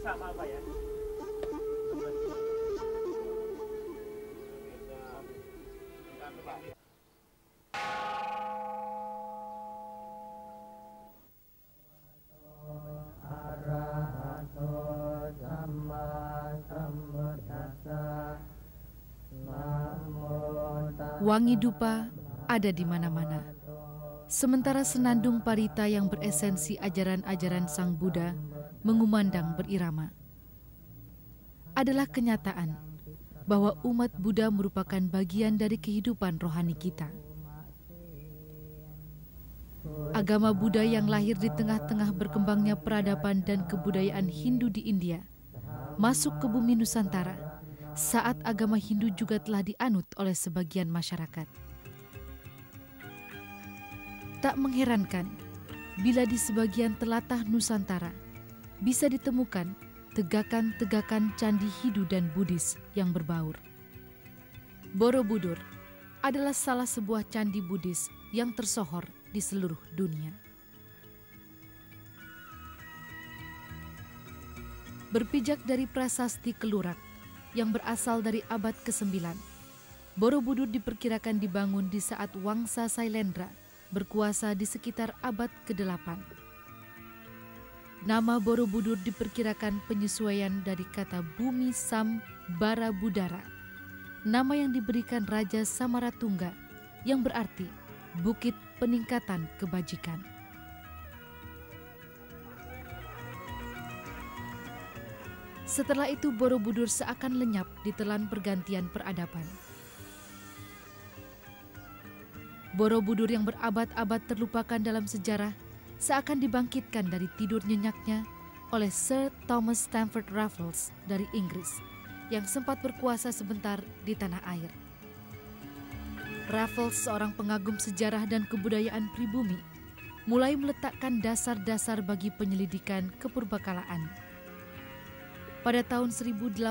sama Pak ya. Wangi dupa ada di mana-mana. Sementara senandung parita yang beresensi ajaran-ajaran Sang Buddha mengumandang berirama. Adalah kenyataan bahwa umat Buddha merupakan bagian dari kehidupan rohani kita. Agama Buddha yang lahir di tengah-tengah berkembangnya peradaban dan kebudayaan Hindu di India masuk ke bumi Nusantara saat agama Hindu juga telah dianut oleh sebagian masyarakat. Tak mengherankan bila di sebagian telatah Nusantara bisa ditemukan tegakan-tegakan candi Hindu dan Buddhis yang berbaur. Borobudur adalah salah sebuah candi Buddhis yang tersohor di seluruh dunia. Berpijak dari prasasti Kelurak yang berasal dari abad ke-9, Borobudur diperkirakan dibangun di saat Wangsa Sailendra berkuasa di sekitar abad ke-8. Nama Borobudur diperkirakan penyesuaian dari kata bumi Sam Bara Budara, nama yang diberikan Raja Samaratungga yang berarti Bukit Peningkatan Kebajikan. Setelah itu Borobudur seakan lenyap di telan pergantian peradaban. Borobudur yang berabad-abad terlupakan dalam sejarah seakan dibangkitkan dari tidur nyenyaknya oleh Sir Thomas Stamford Raffles dari Inggris yang sempat berkuasa sebentar di tanah air. Raffles, seorang pengagum sejarah dan kebudayaan pribumi, mulai meletakkan dasar-dasar bagi penyelidikan kepurbakalaan. Pada tahun 1815,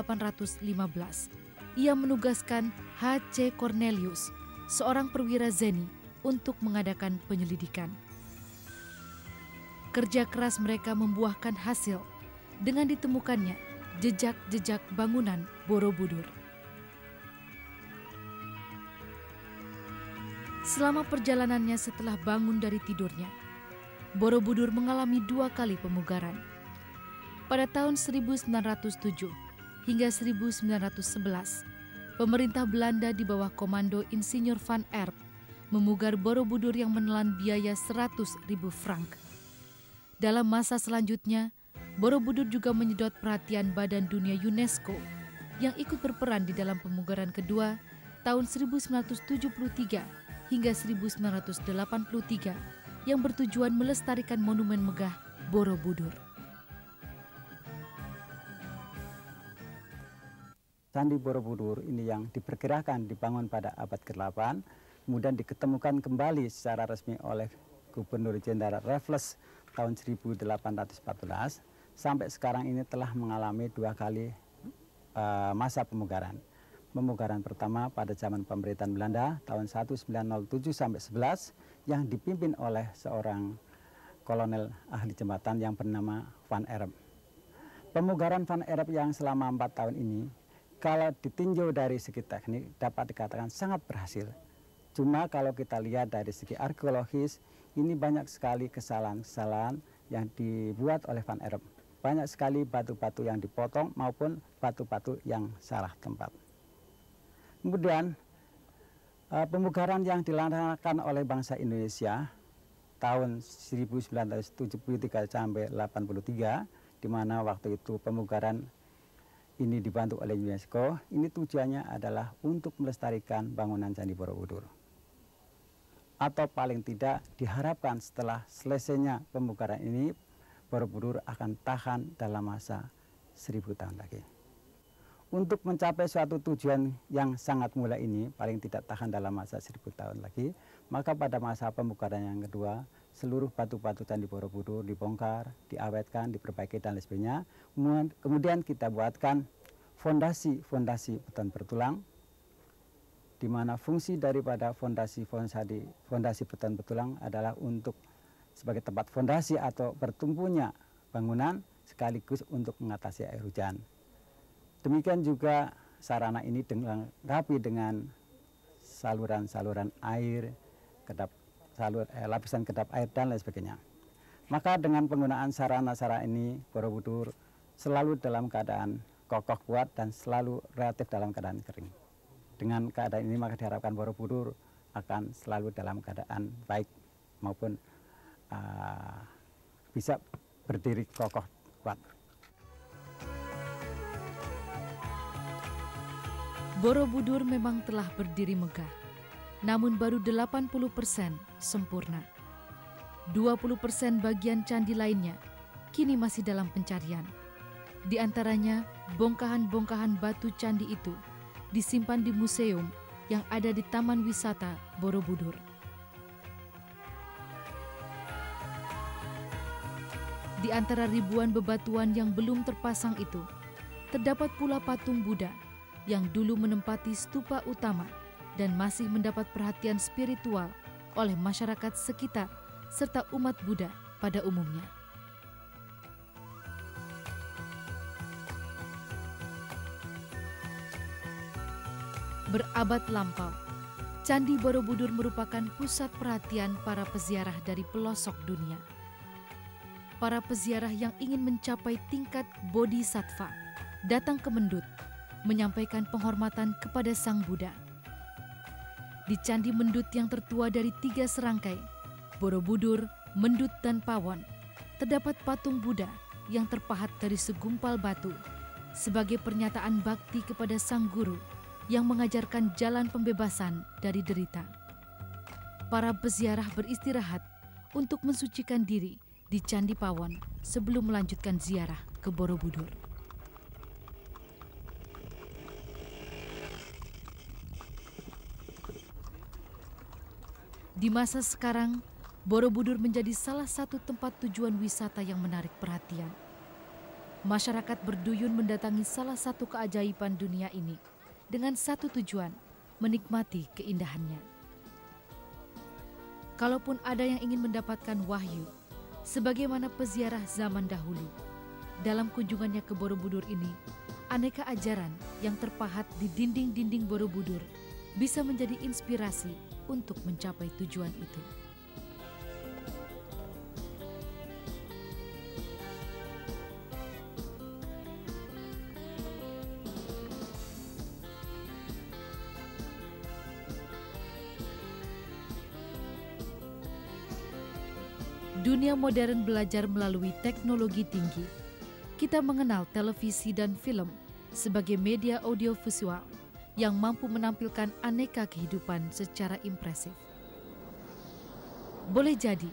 ia menugaskan H.C. Cornelius, seorang perwira Zeni, untuk mengadakan penyelidikan. Kerja keras mereka membuahkan hasil dengan ditemukannya jejak-jejak bangunan Borobudur. Selama perjalanannya setelah bangun dari tidurnya, Borobudur mengalami 2 kali pemugaran. Pada tahun 1907 hingga 1911, pemerintah Belanda di bawah komando Insinyur Van Erp memugar Borobudur yang menelan biaya 100.000 frank. Dalam masa selanjutnya, Borobudur juga menyedot perhatian Badan Dunia UNESCO yang ikut berperan di dalam pemugaran kedua tahun 1973 hingga 1983 yang bertujuan melestarikan monumen megah Borobudur. Candi Borobudur ini yang diperkirakan dibangun pada abad ke-8, kemudian diketemukan kembali secara resmi oleh Gubernur Jenderal Raffles tahun 1814, sampai sekarang ini telah mengalami 2 kali masa pemugaran. Pemugaran pertama pada zaman pemerintahan Belanda tahun 1907 sampai 11 yang dipimpin oleh seorang kolonel ahli jembatan yang bernama Van Erp. Pemugaran Van Erp yang selama 4 tahun ini, kalau ditinjau dari segi teknik dapat dikatakan sangat berhasil. Cuma kalau kita lihat dari segi arkeologis, ini banyak sekali kesalahan-kesalahan yang dibuat oleh Van Erp. Banyak sekali batu-batu yang dipotong maupun batu-batu yang salah tempat. Kemudian pemugaran yang dilaksanakan oleh bangsa Indonesia tahun 1973 sampai 83, di mana waktu itu pemugaran ini dibantu oleh UNESCO, ini tujuannya adalah untuk melestarikan bangunan Candi Borobudur. Atau paling tidak diharapkan setelah selesainya pemugaran ini, Borobudur akan tahan dalam masa 1000 tahun lagi. Untuk mencapai suatu tujuan yang sangat mulia ini, paling tidak tahan dalam masa 1000 tahun lagi, maka pada masa pemugaran yang kedua, seluruh batu-batu Candi Borobudur dibongkar, diawetkan, diperbaiki dan lain sebagainya. Kemudian kita buatkan fondasi beton bertulang, di mana fungsi daripada fondasi beton bertulang adalah untuk sebagai tempat fondasi atau bertumpunya bangunan sekaligus untuk mengatasi air hujan. Demikian juga sarana ini dilengkapi dengan saluran-saluran air, lapisan kedap air, dan lain sebagainya. Maka dengan penggunaan sarana-sarana ini, Borobudur selalu dalam keadaan kokoh kuat dan selalu relatif dalam keadaan kering. Dengan keadaan ini maka diharapkan Borobudur akan selalu dalam keadaan baik maupun bisa berdiri kokoh kuat. Borobudur memang telah berdiri megah, namun baru 80% sempurna. 20% bagian candi lainnya kini masih dalam pencarian. Di antaranya, bongkahan-bongkahan batu candi itu disimpan di museum yang ada di Taman Wisata Borobudur. Di antara ribuan bebatuan yang belum terpasang itu, terdapat pula patung Buddha yang dulu menempati stupa utama dan masih mendapat perhatian spiritual oleh masyarakat sekitar serta umat Buddha pada umumnya. Berabad lampau, Candi Borobudur merupakan pusat perhatian para peziarah dari pelosok dunia. Para peziarah yang ingin mencapai tingkat bodhisattva datang ke Mendut menyampaikan penghormatan kepada Sang Buddha. Di Candi Mendut yang tertua dari 3 serangkai, Borobudur, Mendut, dan Pawon, terdapat patung Buddha yang terpahat dari segumpal batu sebagai pernyataan bakti kepada Sang Guru yang mengajarkan jalan pembebasan dari derita. Para peziarah beristirahat untuk mensucikan diri di Candi Pawon sebelum melanjutkan ziarah ke Borobudur. Di masa sekarang, Borobudur menjadi salah satu tempat tujuan wisata yang menarik perhatian. Masyarakat berduyun mendatangi salah satu keajaiban dunia ini dengan satu tujuan, menikmati keindahannya. Kalaupun ada yang ingin mendapatkan wahyu, sebagaimana peziarah zaman dahulu, dalam kunjungannya ke Borobudur ini, aneka ajaran yang terpahat di dinding-dinding Borobudur bisa menjadi inspirasi untuk mencapai tujuan itu. Dunia modern belajar melalui teknologi tinggi. Kita mengenal televisi dan film sebagai media audiovisual yang mampu menampilkan aneka kehidupan secara impresif. Boleh jadi,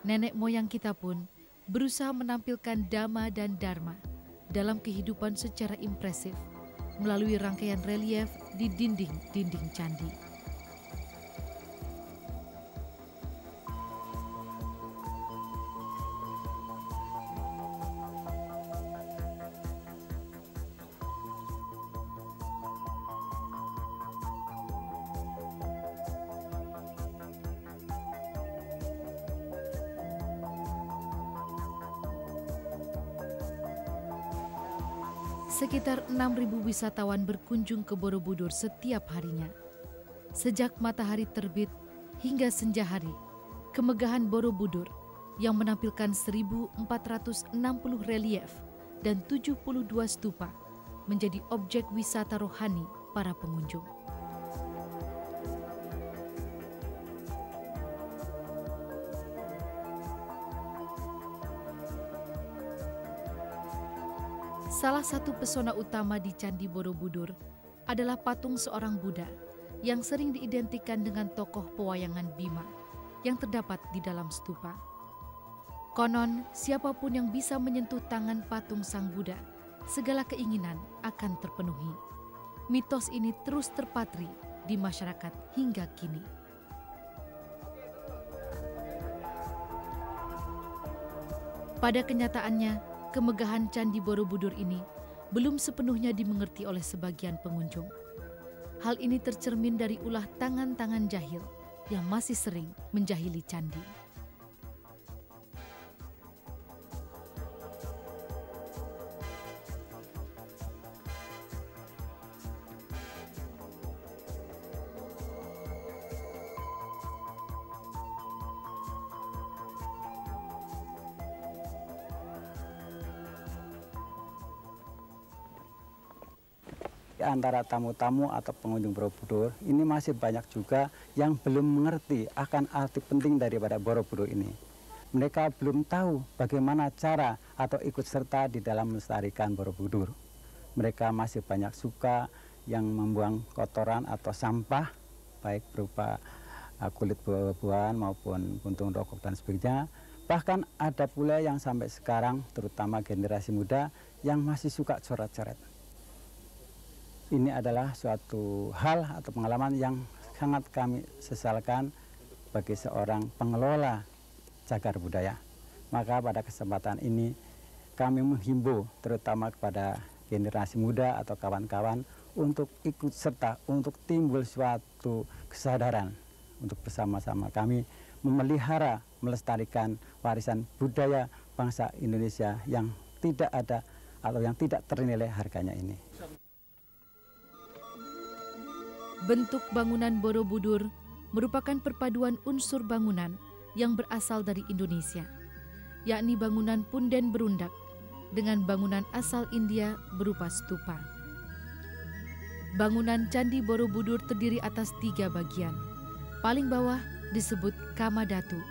nenek moyang kita pun berusaha menampilkan dhamma dan dharma dalam kehidupan secara impresif melalui rangkaian relief di dinding-dinding candi. Sekitar 6.000 wisatawan berkunjung ke Borobudur setiap harinya. Sejak matahari terbit hingga senja hari, kemegahan Borobudur yang menampilkan 1.460 relief dan 72 stupa menjadi objek wisata rohani para pengunjung. Salah satu pesona utama di Candi Borobudur adalah patung seorang Buddha yang sering diidentikan dengan tokoh pewayangan Bima yang terdapat di dalam stupa. Konon, siapapun yang bisa menyentuh tangan patung Sang Buddha, segala keinginan akan terpenuhi. Mitos ini terus terpatri di masyarakat hingga kini. Pada kenyataannya, kemegahan Candi Borobudur ini belum sepenuhnya dimengerti oleh sebagian pengunjung. Hal ini tercermin dari ulah tangan-tangan jahil yang masih sering menjahili candi. Di antara tamu-tamu atau pengunjung Borobudur, ini masih banyak juga yang belum mengerti akan arti penting daripada Borobudur ini. Mereka belum tahu bagaimana cara atau ikut serta di dalam melestarikan Borobudur. Mereka masih banyak suka yang membuang kotoran atau sampah, baik berupa kulit buah-buahan maupun puntung rokok dan sebagainya. Bahkan ada pula yang sampai sekarang, terutama generasi muda, yang masih suka coret-coret. Ini adalah suatu hal atau pengalaman yang sangat kami sesalkan bagi seorang pengelola cagar budaya. Maka pada kesempatan ini kami menghimbau terutama kepada generasi muda atau kawan-kawan untuk ikut serta, untuk timbul suatu kesadaran untuk bersama-sama kami memelihara, melestarikan warisan budaya bangsa Indonesia yang tidak ada atau yang tidak ternilai harganya ini. Bentuk bangunan Borobudur merupakan perpaduan unsur bangunan yang berasal dari Indonesia, yakni bangunan punden berundak dengan bangunan asal India berupa stupa. Bangunan Candi Borobudur terdiri atas 3 bagian. Paling bawah disebut Kamadhatu,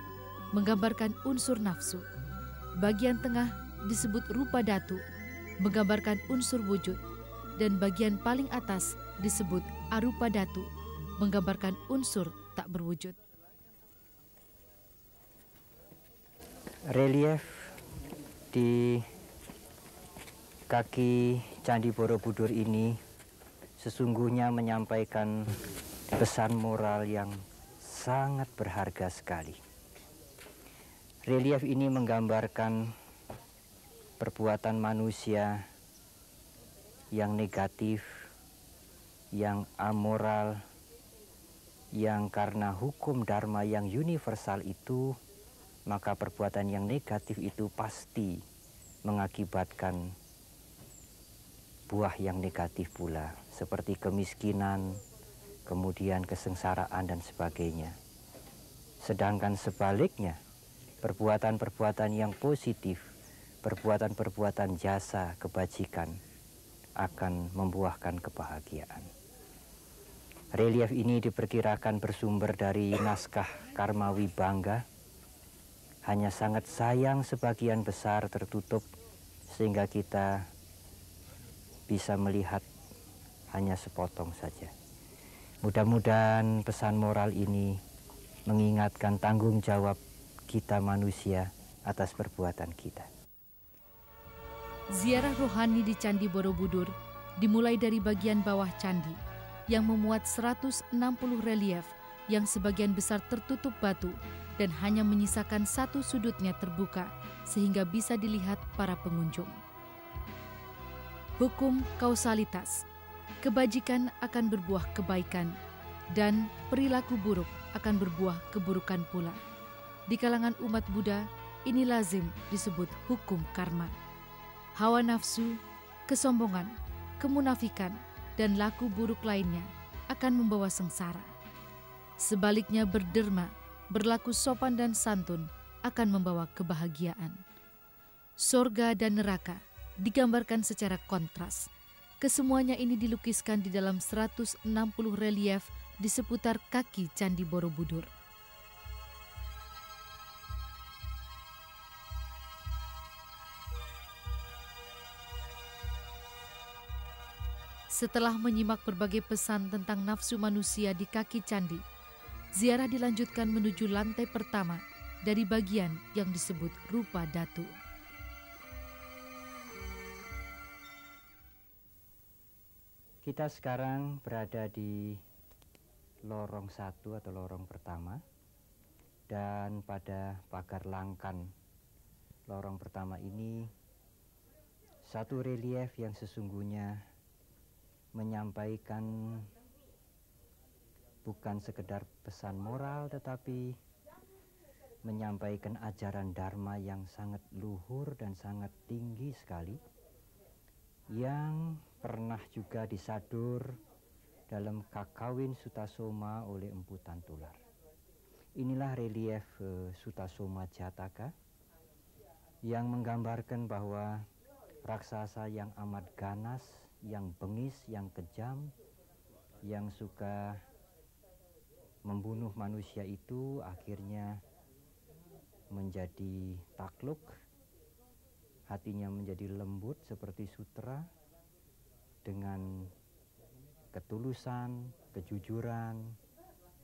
menggambarkan unsur nafsu. Bagian tengah disebut Rupa Dhatu, menggambarkan unsur wujud. Dan bagian paling atas disebut Arupa Dhatu, menggambarkan unsur tak berwujud. Relief di kaki Candi Borobudur ini sesungguhnya menyampaikan pesan moral yang sangat berharga sekali. Relief ini menggambarkan perbuatan manusia yang negatif, yang amoral, yang karena hukum dharma yang universal itu, maka perbuatan yang negatif itu pasti mengakibatkan buah yang negatif pula, seperti kemiskinan, kemudian kesengsaraan dan sebagainya. Sedangkan sebaliknya, perbuatan-perbuatan yang positif, perbuatan-perbuatan jasa, kebajikan, akan membuahkan kebahagiaan. Relief ini diperkirakan bersumber dari naskah Karma Wibangga. Hanya sangat sayang sebagian besar tertutup sehingga kita bisa melihat hanya sepotong saja. Mudah-mudahan pesan moral ini mengingatkan tanggung jawab kita manusia atas perbuatan kita. Ziarah rohani di Candi Borobudur dimulai dari bagian bawah candi yang memuat 160 relief yang sebagian besar tertutup batu dan hanya menyisakan satu sudutnya terbuka sehingga bisa dilihat para pengunjung. Hukum kausalitas, kebajikan akan berbuah kebaikan dan perilaku buruk akan berbuah keburukan pula. Di kalangan umat Buddha, ini lazim disebut hukum karma. Hawa nafsu, kesombongan, kemunafikan, dan laku buruk lainnya akan membawa sengsara. Sebaliknya berderma, berlaku sopan dan santun akan membawa kebahagiaan. Sorga dan neraka digambarkan secara kontras. Kesemuanya ini dilukiskan di dalam 160 relief di seputar kaki Candi Borobudur. Setelah menyimak berbagai pesan tentang nafsu manusia di kaki candi, ziarah dilanjutkan menuju lantai pertama dari bagian yang disebut Rupa Dhatu. Kita sekarang berada di lorong 1 atau lorong pertama, dan pada pagar langkan lorong pertama ini satu relief yang sesungguhnya menyampaikan bukan sekedar pesan moral tetapi menyampaikan ajaran dharma yang sangat luhur dan sangat tinggi sekali, yang pernah juga disadur dalam Kakawin Sutasoma oleh Empu Tantular. Inilah relief Sutasoma Jataka yang menggambarkan bahwa raksasa yang amat ganas yang bengis, yang kejam, yang suka membunuh manusia itu akhirnya menjadi takluk, hatinya menjadi lembut seperti sutera dengan ketulusan, kejujuran,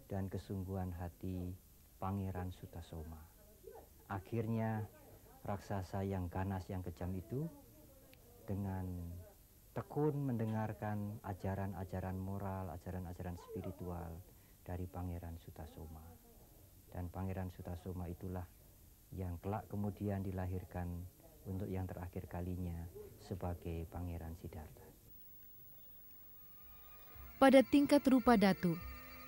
dan kesungguhan hati Pangeran Sutasoma. Akhirnya raksasa yang ganas, yang kejam itu dengan tekun mendengarkan ajaran-ajaran moral, ajaran-ajaran spiritual dari Pangeran Sutasoma. Dan Pangeran Sutasoma itulah yang kelak kemudian dilahirkan untuk yang terakhir kalinya sebagai Pangeran Siddhartha. Pada tingkat rupa dhatu,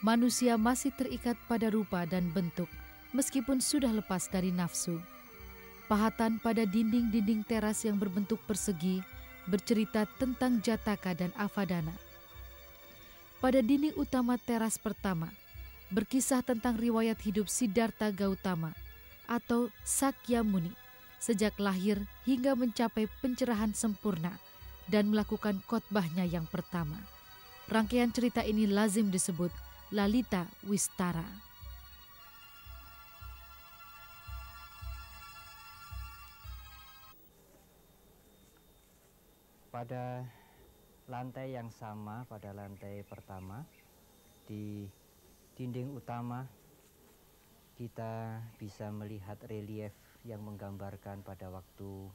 manusia masih terikat pada rupa dan bentuk meskipun sudah lepas dari nafsu. Pahatan pada dinding-dinding teras yang berbentuk persegi bercerita tentang Jataka dan Avadana. Pada dinding utama teras pertama, berkisah tentang riwayat hidup Siddhartha Gautama atau Sakyamuni sejak lahir hingga mencapai pencerahan sempurna dan melakukan khotbahnya yang pertama. Rangkaian cerita ini lazim disebut Lalita Wistara. Pada lantai yang sama, pada lantai pertama, di dinding utama kita bisa melihat relief yang menggambarkan pada waktu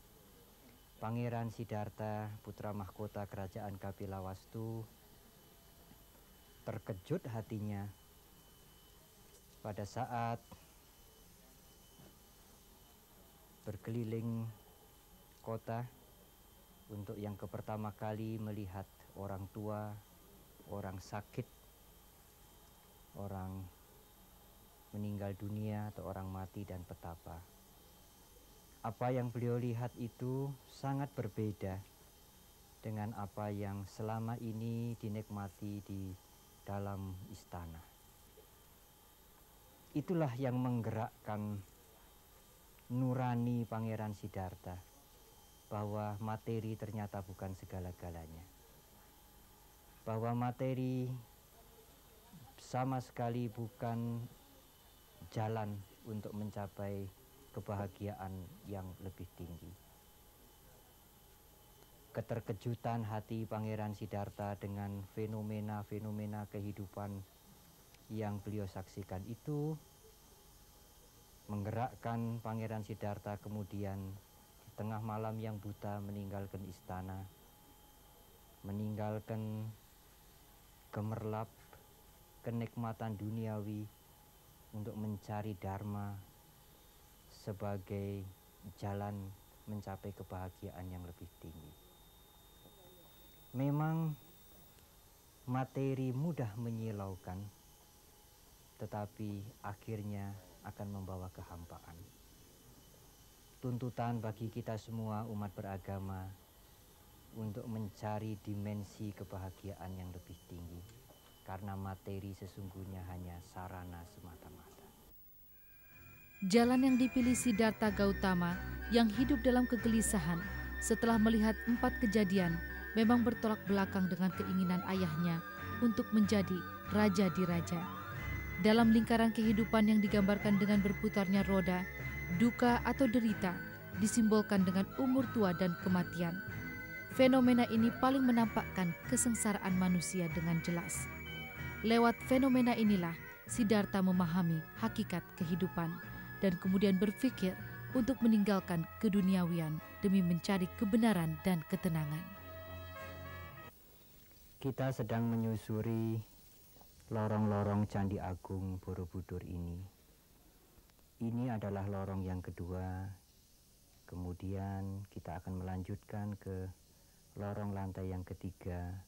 Pangeran Siddhartha, putra mahkota kerajaan Kapilawastu, terkejut hatinya pada saat berkeliling kota untuk yang pertama kali melihat orang tua, orang sakit, orang meninggal dunia atau orang mati dan petapa. Apa yang beliau lihat itu sangat berbeda dengan apa yang selama ini dinikmati di dalam istana. Itulah yang menggerakkan nurani Pangeran Siddhartha, bahwa materi ternyata bukan segala-galanya. Bahwa materi sama sekali bukan jalan untuk mencapai kebahagiaan yang lebih tinggi. Keterkejutan hati Pangeran Siddhartha dengan fenomena-fenomena kehidupan yang beliau saksikan itu menggerakkan Pangeran Siddhartha kemudian di tengah malam yang buta meninggalkan istana, meninggalkan gemerlap kenikmatan duniawi untuk mencari dharma sebagai jalan mencapai kebahagiaan yang lebih tinggi. Memang materi mudah menyilaukan, tetapi akhirnya akan membawa kehampaan. Tuntutan bagi kita semua umat beragama untuk mencari dimensi kebahagiaan yang lebih tinggi, karena materi sesungguhnya hanya sarana semata-mata. Jalan yang dipilih Siddhartha Gautama yang hidup dalam kegelisahan setelah melihat 4 kejadian memang bertolak belakang dengan keinginan ayahnya untuk menjadi raja di raja. Dalam lingkaran kehidupan yang digambarkan dengan berputarnya roda, duka atau derita disimbolkan dengan umur tua dan kematian. Fenomena ini paling menampakkan kesengsaraan manusia dengan jelas. Lewat fenomena inilah Siddhartha memahami hakikat kehidupan dan kemudian berpikir untuk meninggalkan keduniawian demi mencari kebenaran dan ketenangan. Kita sedang menyusuri lorong-lorong Candi Agung Borobudur ini. Ini adalah lorong yang kedua. Kemudian kita akan melanjutkan ke lorong lantai yang ketiga.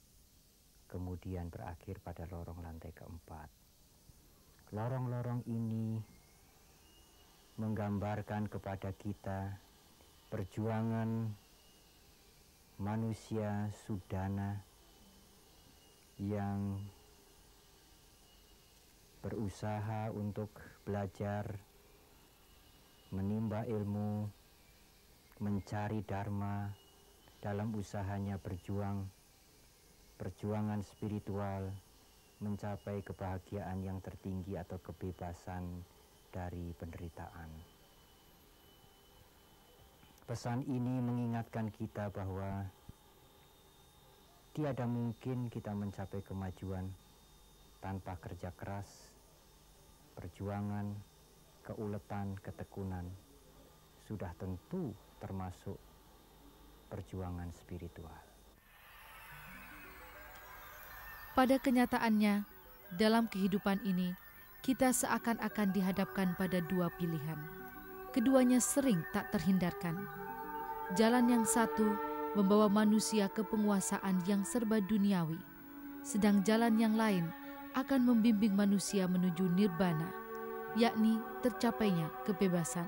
Kemudian berakhir pada lorong lantai keempat. Lorong-lorong ini menggambarkan kepada kita perjuangan manusia Sudana yang berusaha untuk belajar, menimba ilmu, mencari dharma dalam usahanya berjuang perjuangan spiritual mencapai kebahagiaan yang tertinggi atau kebebasan dari penderitaan. Pesan ini mengingatkan kita bahwa tiada mungkin kita mencapai kemajuan tanpa kerja keras, perjuangan, keuletan, ketekunan, sudah tentu termasuk perjuangan spiritual. Pada kenyataannya, dalam kehidupan ini, kita seakan-akan dihadapkan pada dua pilihan. Keduanya sering tak terhindarkan. Jalan yang satu membawa manusia ke penguasaan yang serba duniawi, sedang jalan yang lain akan membimbing manusia menuju nirvana, yakni tercapainya kebebasan,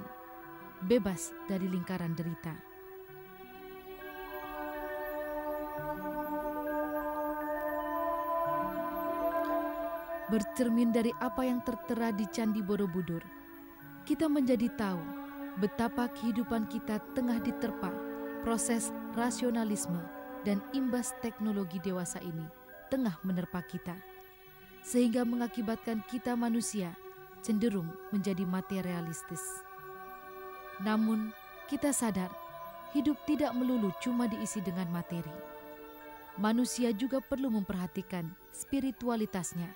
bebas dari lingkaran derita. Bercermin dari apa yang tertera di Candi Borobudur, kita menjadi tahu betapa kehidupan kita tengah diterpa proses rasionalisme dan imbas teknologi dewasa ini tengah menerpa kita, sehingga mengakibatkan kita manusia cenderung menjadi materialistis. Namun, kita sadar hidup tidak melulu cuma diisi dengan materi. Manusia juga perlu memperhatikan spiritualitasnya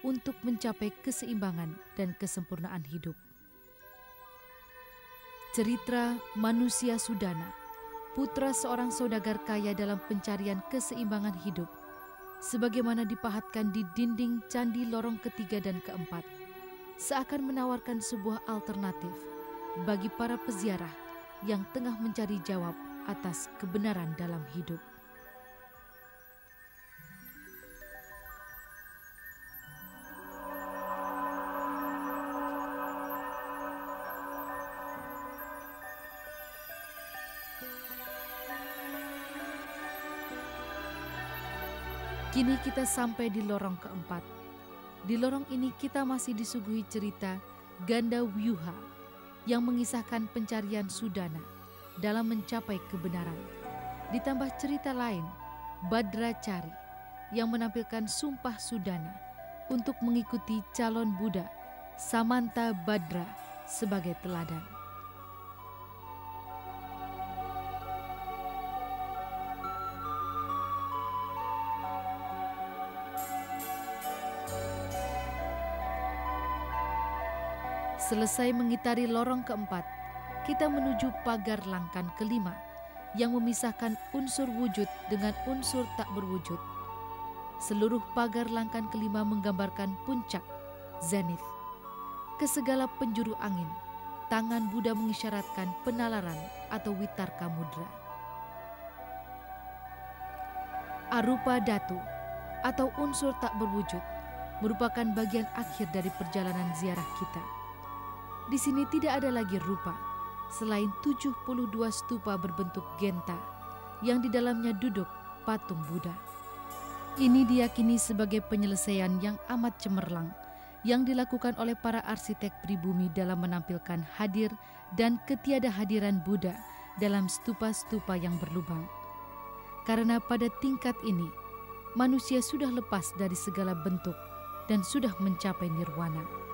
untuk mencapai keseimbangan dan kesempurnaan hidup. Cerita manusia Sudana, putra seorang saudagar kaya dalam pencarian keseimbangan hidup, sebagaimana dipahatkan di dinding candi lorong ketiga dan keempat, seakan menawarkan sebuah alternatif bagi para peziarah yang tengah mencari jawab atas kebenaran dalam hidup. Kini kita sampai di lorong keempat. Di lorong ini kita masih disuguhi cerita Ganda Wyuha yang mengisahkan pencarian Sudana dalam mencapai kebenaran. Ditambah cerita lain, Badracari, yang menampilkan sumpah Sudana untuk mengikuti calon Buddha Samanta Badra sebagai teladan. Selesai mengitari lorong keempat, kita menuju pagar langkan kelima yang memisahkan unsur wujud dengan unsur tak berwujud. Seluruh pagar langkan kelima menggambarkan puncak, zenith. Ke segala penjuru angin, tangan Buddha mengisyaratkan penalaran atau witarka mudra. Arupa Dhatu atau unsur tak berwujud merupakan bagian akhir dari perjalanan ziarah kita. Di sini tidak ada lagi rupa selain 72 stupa berbentuk genta yang di dalamnya duduk patung Buddha. Ini diyakini sebagai penyelesaian yang amat cemerlang yang dilakukan oleh para arsitek pribumi dalam menampilkan hadir dan ketiadahadiran Buddha dalam stupa-stupa yang berlubang. Karena pada tingkat ini, manusia sudah lepas dari segala bentuk dan sudah mencapai nirwana.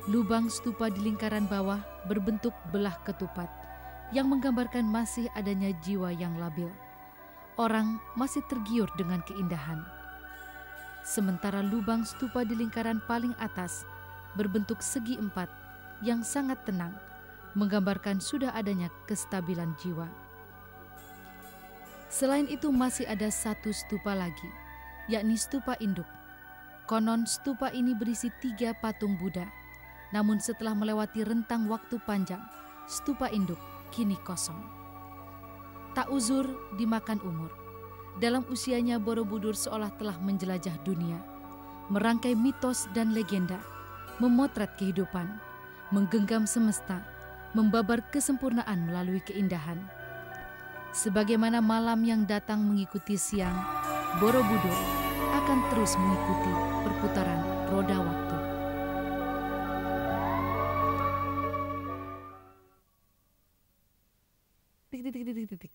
Lubang stupa di lingkaran bawah berbentuk belah ketupat yang menggambarkan masih adanya jiwa yang labil. Orang masih tergiur dengan keindahan. Sementara lubang stupa di lingkaran paling atas berbentuk segi empat yang sangat tenang, menggambarkan sudah adanya kestabilan jiwa. Selain itu masih ada satu stupa lagi, yakni stupa induk. Konon stupa ini berisi 3 patung Buddha. Namun setelah melewati rentang waktu panjang, stupa induk kini kosong. Tak uzur dimakan umur. Dalam usianya Borobudur seolah telah menjelajah dunia, merangkai mitos dan legenda, memotret kehidupan, menggenggam semesta, membabar kesempurnaan melalui keindahan. Sebagaimana malam yang datang mengikuti siang, Borobudur akan terus mengikuti perputaran roda waktu. Titik.